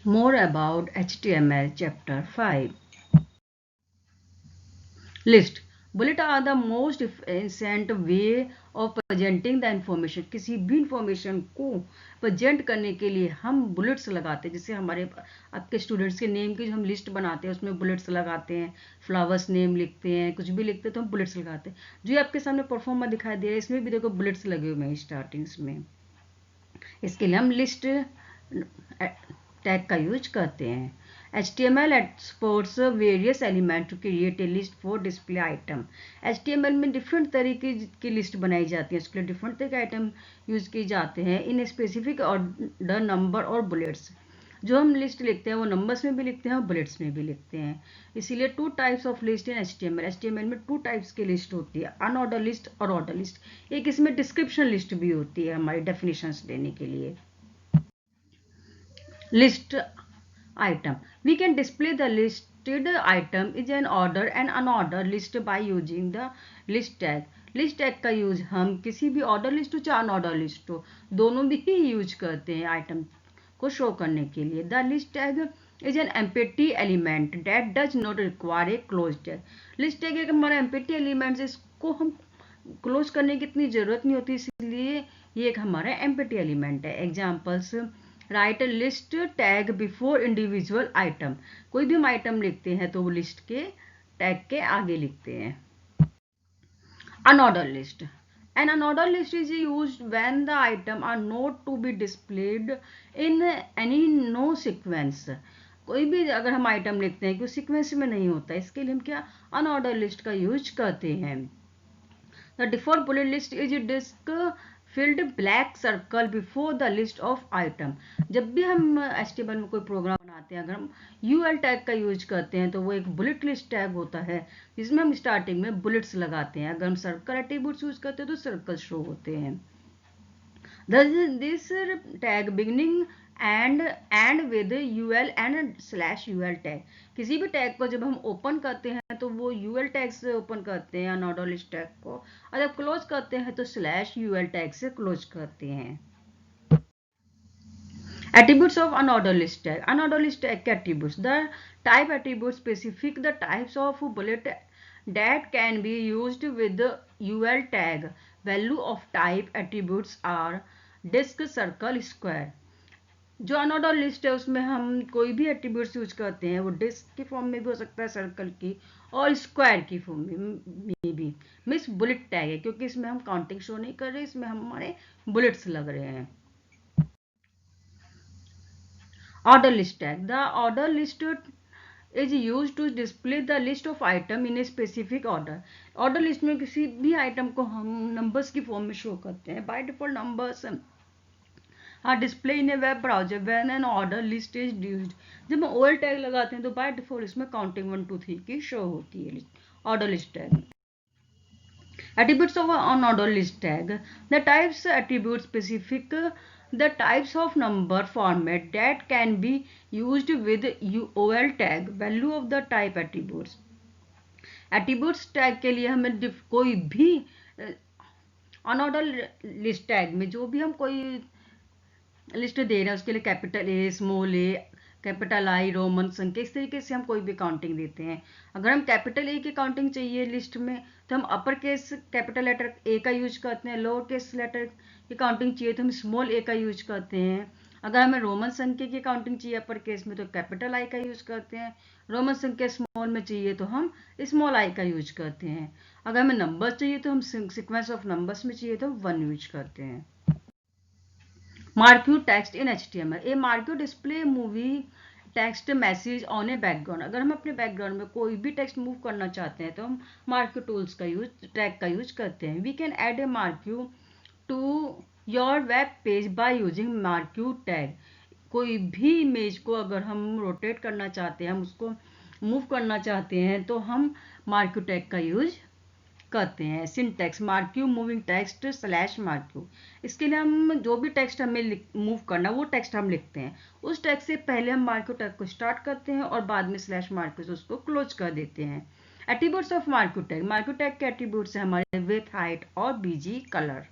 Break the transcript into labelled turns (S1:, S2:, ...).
S1: More about HTML Chapter 5. List. Bullet are the most efficient way of presenting the information. किसी भी information को present करने के लिए हम बुलेट्स लगाते हैं. जैसे हमारे आपके स्टूडेंट्स के नेम की जो हम लिस्ट बनाते हैं उसमें बुलेट्स लगाते हैं, फ्लावर्स नेम लिखते हैं, कुछ भी लिखते हैं तो हम बुलेट्स लगाते हैं. जो आपके सामने परफॉर्म में दिखाई दे रहा है इसमें भी देखो बुलेट्स लगे हुए हैं स्टार्टिंग्स में. इसके लिए हम लिस्ट टैग का यूज करते हैं. HTML exports various elements to create a list for display item. HTML में डिफरेंट तरीके की लिस्ट बनाई जाती है, उसके लिए डिफरेंट तरह के आइटम यूज किए जाते हैं इन स्पेसिफिक ऑर्डर, नंबर और बुलेट्स. जो हम लिस्ट लिखते हैं वो नंबर्स में भी लिखते हैं और बुलेट्स में भी लिखते हैं. इसीलिए two types of list in HTML. HTML में टू टाइप्स की लिस्ट होती है, अनऑर्डर लिस्ट और ऑर्डर लिस्ट. एक इसमें डिस्क्रिप्शन लिस्ट भी होती है हमारी डेफिनेशंस देने के लिए. List item. We can display the listed item is an order and unordered list by using the list tag. List tag का यूज हम किसी भी ऑर्डर लिस्ट हो चाहे अनऑर्डर लिस्ट हो दोनों भी ही यूज करते हैं आइटम को शो करने के लिए. The list tag is an empty element that does not require a close tag. List tag एक हमारा एम्प्टी एलिमेंट है, इसको हम क्लोज करने की इतनी जरूरत नहीं होती, इसलिए ये एक हमारा एम्प्टी एलिमेंट है. Examples. Right list tag before individual item. कोई भी हम आइटम लिखते हैं तो वो लिस्ट के टैग के आगे लिखते हैं. Unordered list. An unordered list is used when the item are not to be displayed in any no sequence. कोई भी अगर हम आइटम लिखते हैं कि सीक्वेंस में नहीं होता, इसके लिए हम क्या अनऑर्डर लिस्ट का यूज करते हैं. The default bullet list is disk filled black circle before the list of item. जब भी हम HTML में कोई प्रोग्राम बनाते हैं अगर हम UL टैग का यूज करते हैं तो वो एक बुलेट लिस्ट टैग होता है जिसमें हम स्टार्टिंग में बुलेट्स लगाते हैं. अगर हम सर्कल एट्रीब्यूट्स यूज करते हैं तो सर्कल शो होते हैं. This tag beginning and with UL and /UL tag. किसी भी टैग को जब हम ओपन करते हैं तो वो UL टैग से ओपन करते हैं अनऑर्डर लिस्ट टैग को, और जब क्लोज करते हैं तो /UL टैग से क्लोज करते हैं. Attributes of unordered list tag. Unordered list tag के attributes. The type attribute specific the types of bullet that can be used with the UL tag. Value of type attributes are disk, circle, square. जो unordered list है उसमें हम कोई भी attributes use करते हैं वो डिस्क की फॉर्म में भी हो सकता है, सर्कल की और स्क्वायर की फॉर्म में भी. मिस बुलेट टैग है क्योंकि इसमें हम काउंटिंग शो नहीं कर रहे, इसमें हमारे बुलेट्स लग रहे हैं. Order list tag. The order list is used to display the list of item in a specific order. Order list में किसी भी आइटम को हम नंबर्स की फॉर्म में शो करते हैं. By default numbers are displayed in a web browser when an order list is used. जब हम OL टैग लगाते हैं तो by default इसमें काउंटिंग 1 2 3 की शो होती है order list tag. Attributes of an order list tag. The types attribute specific the types of number format that can be used with OL tag. Value of the type attributes. Attributes tag के लिए हमें कोई भी unordered list tag में जो भी हम कोई लिस्ट दे रहे हैं उसके लिए capital A, small A, capital I, Roman संख्या, इस तरीके से हम कोई भी काउंटिंग देते हैं. अगर हम कैपिटल ए की काउंटिंग चाहिए लिस्ट में तो हम upper case capital letter A का यूज करते हैं. लोअर केस लेटर की काउंटिंग चाहिए तो हम स्मॉल ए का यूज करते हैं. अगर हमें रोमन संख्या की काउंटिंग चाहिए अपर केस में तो कैपिटल आई का यूज करते हैं. रोमन संख्या स्मॉल में चाहिए तो हम स्मॉल आई का यूज करते हैं. अगर हमें नंबर्स चाहिए तो हम सीक्वेंस ऑफ नंबर्स में चाहिए तो 1 यूज करते हैं. Marquee text in HTML. A marquee display movie text message on a background. अगर हम अपने बैकग्राउंड में कोई भी टेक्स्ट मूव करना चाहते हैं तो हम मार्क्यू टूल्स का यूज टैग का यूज करते हैं. We can add a marquee to your web page by using marquee tag. कोई भी इमेज को अगर हम रोटेट करना चाहते हैं, हम उसको मूव करना चाहते हैं तो हम मार्क्यू टैग का यूज करते हैं. Syntax. Marquee moving text /marquee. इसके लिए हम जो भी टेक्स्ट हमें मूव करना वो टेक्स्ट हम लिखते हैं, उस टेक्स्ट से पहले हम मार्क्यू टैग को स्टार्ट करते हैं और बाद में /मार्क्यू से उसको क्लोज कर देते हैं. Attributes of marquee tag. Marquee tag के एट्रीब्यूट्स हैं हमारे विड्थ, हाइट और बीजी कलर.